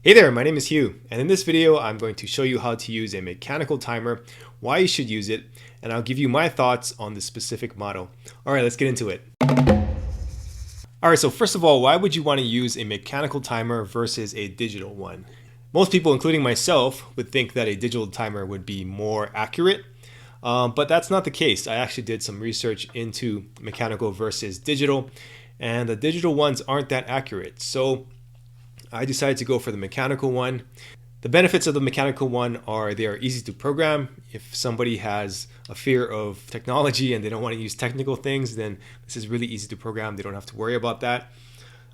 Hey there, my name is Hugh, and in this video I'm going to show you how to use a mechanical timer, why you should use it, and I'll give you my thoughts on this specific model. Alright, let's get into it. Alright, so first of all, why would you want to use a mechanical timer versus a digital one? Most people, including myself, would think that a digital timer would be more accurate, but that's not the case. I actually did some research into mechanical versus digital, and the digital ones aren't that accurate. So I decided to go for the mechanical one. The benefits of the mechanical one are they are easy to program. If somebody has a fear of technology and they don't want to use technical things, then this is really easy to program. They don't have to worry about that.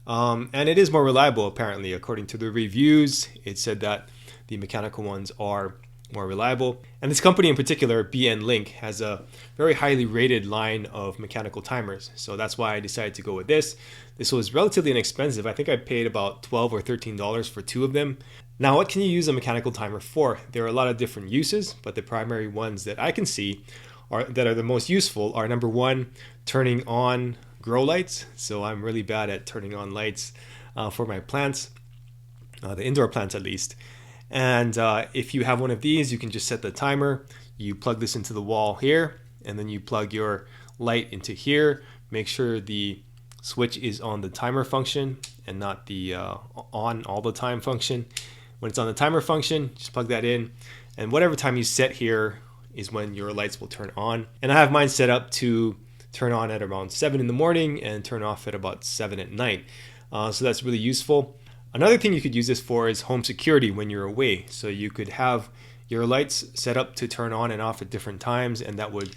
And it is more reliable, apparently. According to the reviews, it said that the mechanical ones are more reliable. And this company in particular, BN Link, has a very highly rated line of mechanical timers. So that's why I decided to go with this. This was relatively inexpensive. I think I paid about $12 or $13 for two of them. Now, what can you use a mechanical timer for? There are a lot of different uses, but the primary ones that I can see that are the most useful are, number one, turning on grow lights. So I'm really bad at turning on lights for my plants, the indoor plants at least. And if you have one of these, you can just set the timer. You plug this into the wall here, and then you plug your light into here. Make sure the switch is on the timer function and not the on all the time function. When it's on the timer function, just plug that in, and whatever time you set here is when your lights will turn on. And I have mine set up to turn on at around 7 in the morning and turn off at about 7 at night. So that's really useful. Another thing you could use this for is home security when you're away. So you could have your lights set up to turn on and off at different times, and that would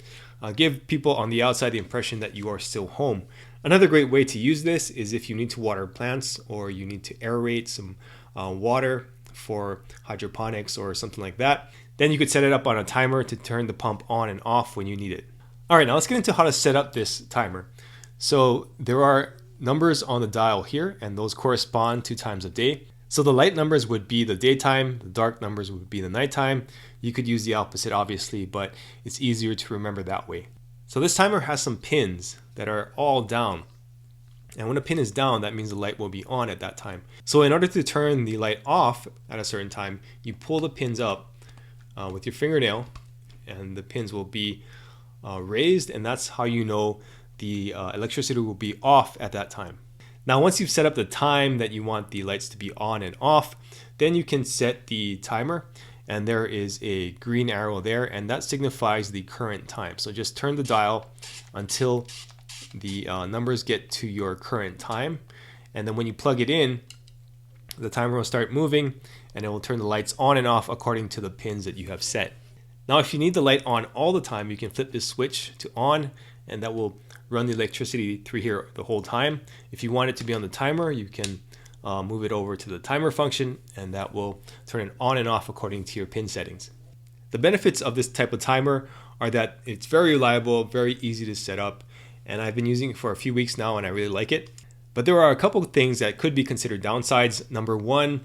give people on the outside the impression that you are still home. Another great way to use this is if you need to water plants or you need to aerate some water for hydroponics or something like that. Then you could set it up on a timer to turn the pump on and off when you need it. All right, now let's get into how to set up this timer. So there are numbers on the dial here, and those correspond to times of day. So the light numbers would be the daytime, the dark numbers would be the nighttime. You could use the opposite, obviously, but it's easier to remember that way. So this timer has some pins that are all down. And when a pin is down, that means the light will be on at that time. So in order to turn the light off at a certain time, you pull the pins up with your fingernail, and the pins will be raised, and that's how you know the electricity will be off at that time. Now, once you've set up the time that you want the lights to be on and off, then you can set the timer, and there is a green arrow there, and that signifies the current time. So just turn the dial until the numbers get to your current time, and then when you plug it in, the timer will start moving, and it will turn the lights on and off according to the pins that you have set. Now, if you need the light on all the time, you can flip this switch to on, and that will run the electricity through here the whole time. If you want it to be on the timer, you can move it over to the timer function, and that will turn it on and off according to your pin settings. The benefits of this type of timer are that it's very reliable, very easy to set up, and I've been using it for a few weeks now and I really like it. But there are a couple of things that could be considered downsides. Number one,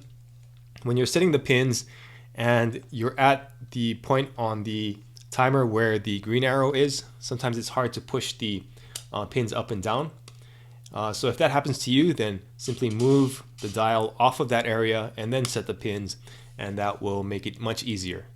when you're setting the pins and you're at the point on the timer where the green arrow is, sometimes it's hard to push the pins up and down. So if that happens to you, then simply move the dial off of that area and then set the pins, and that will make it much easier.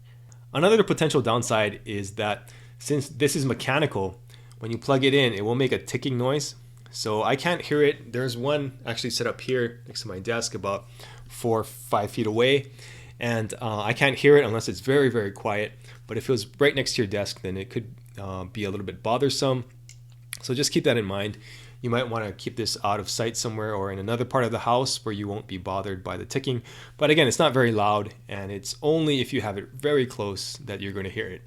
Another potential downside is that since this is mechanical, when you plug it in, it will make a ticking noise. So I can't hear it. There's one actually set up here next to my desk about 4 or 5 feet away, and I can't hear it unless it's very, very quiet. But if it was right next to your desk, then it could be a little bit bothersome. So just keep that in mind. You might want to keep this out of sight somewhere or in another part of the house where you won't be bothered by the ticking. But again, it's not very loud, and it's only if you have it very close that you're going to hear it.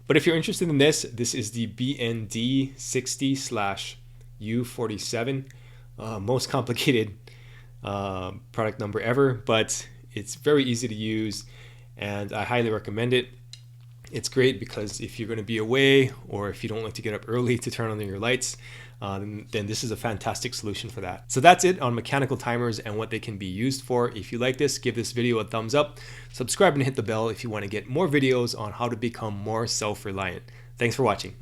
But if you're interested in this is the BND60/U47. Most complicated product number ever, but it's very easy to use, and I highly recommend it. It's great because if you're going to be away, or if you don't like to get up early to turn on your lights, then this is a fantastic solution for that. So that's it on mechanical timers and what they can be used for. If you like this, give this video a thumbs up, subscribe and hit the bell if you want to get more videos on how to become more self-reliant. Thanks for watching.